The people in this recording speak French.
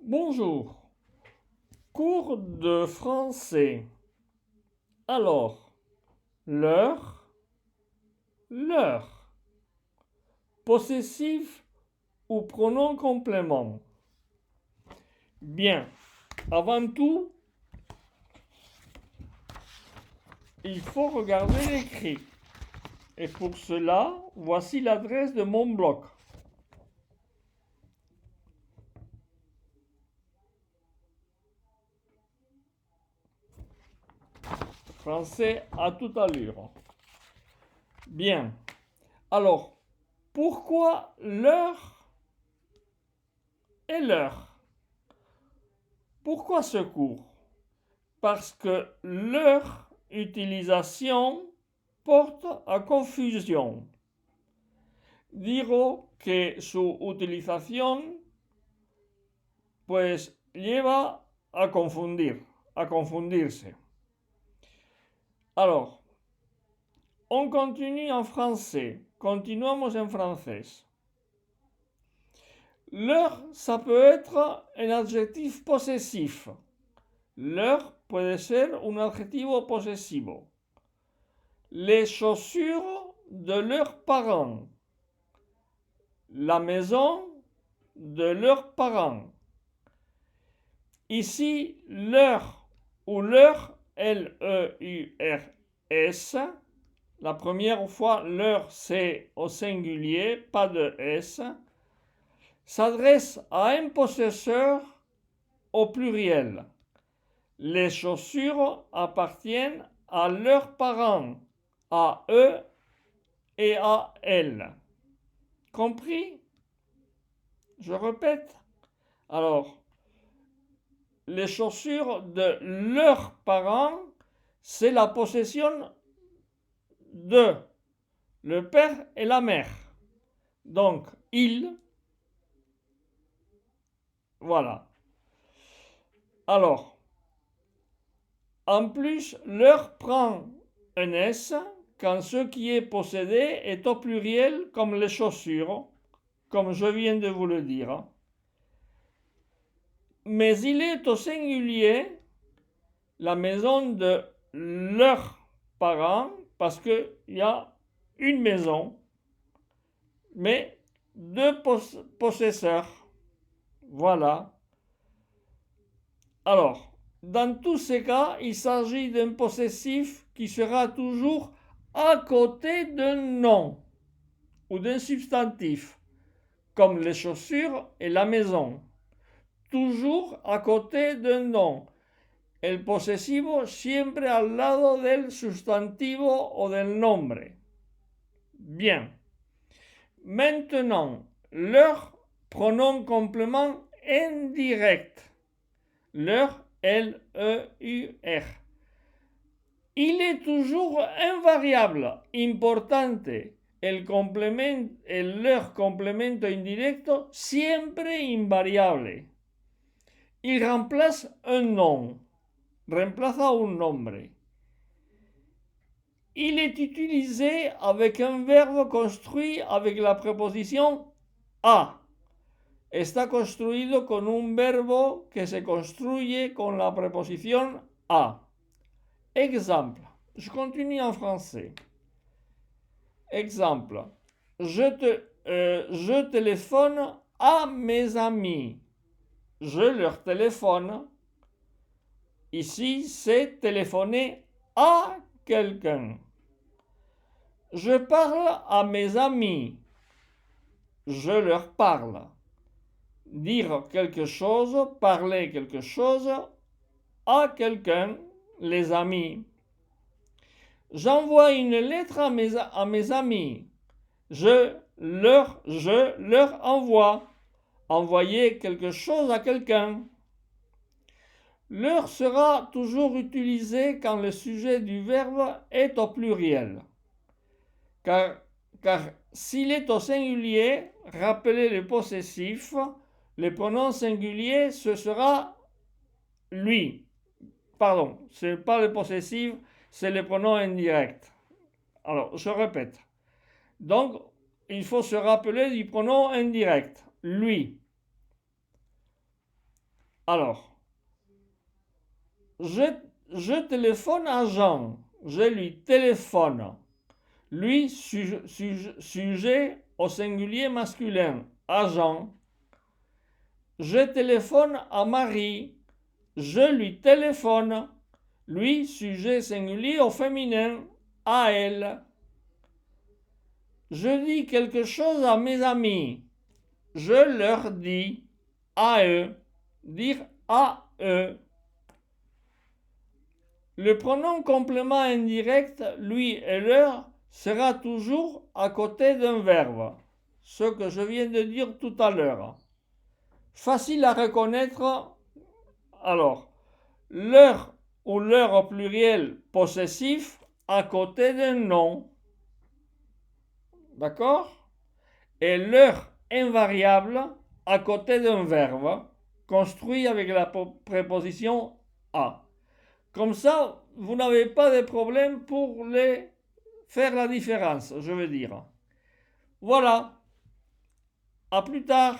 Bonjour, cours de français. Alors, l'heure, l'heure. Possessif ou pronom complément. Bien, avant tout, il faut regarder l'écrit. Et pour cela, voici l'adresse de mon blog. Français à toute allure. Bien. Alors, pourquoi l'heure et l'heure? Pourquoi ce cours? Parce que leur utilisation porte a confusión. Digo que su utilización pues lleva a confundirse. Alors, on continue en français. Continuamos en francés. Leur, ça peut être un adjectif possessif. Leur puede ser un adjetivo posesivo. Les chaussures de leurs parents. La maison de leurs parents. Ici, leur ou leur, L-E-U-R-S. La première fois, leur, c'est au singulier, pas de S. S'adresse à un possesseur au pluriel. Les chaussures appartiennent à leurs parents, à eux et à elles. Compris? Je répète. Alors, les chaussures de leurs parents, c'est la possession de le père et la mère. Donc, ils, voilà. Alors, en plus, leur prend un S quand ce qui est possédé est au pluriel comme les chaussures, comme je viens de vous le dire. Mais il est au singulier la maison de leurs parents parce qu'il y a une maison, mais deux possesseurs. Voilà. Alors, dans tous ces cas, il s'agit d'un possessif qui sera toujours à côté d'un nom ou d'un substantif, comme les chaussures et la maison. Toujours à côté d'un nom. El posesivo siempre al lado del sustantivo o del nombre. Bien. Maintenant, leur pronom complément indirect. Leur, L-E-U-R. Il est toujours invariable, importante. El leur complemento indirecto siempre invariable. Il remplace un nom. Remplaza un nombre. Il est utilisé avec un verbe construit avec la préposition a. Está construido con un verbo que se construye con la preposición a. Exemple. Je continue en français. Exemple. Je téléphone à mes amis. Je leur téléphone. Ici, c'est téléphoner à quelqu'un. Je parle à mes amis. Je leur parle. Dire quelque chose, parler quelque chose à quelqu'un, les amis. J'envoie une lettre à mes amis. Je leur envoie. Envoyer quelque chose à quelqu'un. Leur sera toujours utilisé quand le sujet du verbe est au pluriel. Car s'il est au singulier, rappelez le possessif, le pronom singulier, ce sera lui. Pardon, ce n'est pas le possessif, c'est le pronom indirect. Alors, je répète. Donc, il faut se rappeler du pronom indirect, lui. Alors, je téléphone à Jean. Je lui téléphone. Lui, sujet au singulier masculin, à Jean. Je téléphone à Marie. Je lui téléphone. Lui, sujet singulier au féminin, à elle. Je dis quelque chose à mes amis. Je leur dis à eux. Dire à eux. Le pronom complément indirect, lui et leur, sera toujours à côté d'un verbe. Ce que je viens de dire tout à l'heure. Facile à reconnaître. Alors, leur ou leur au pluriel possessif à côté d'un nom. D'accord? Et leur invariable à côté d'un verbe construit avec la préposition à. Comme ça, vous n'avez pas de problème pour faire la différence, je veux dire. Voilà. À plus tard.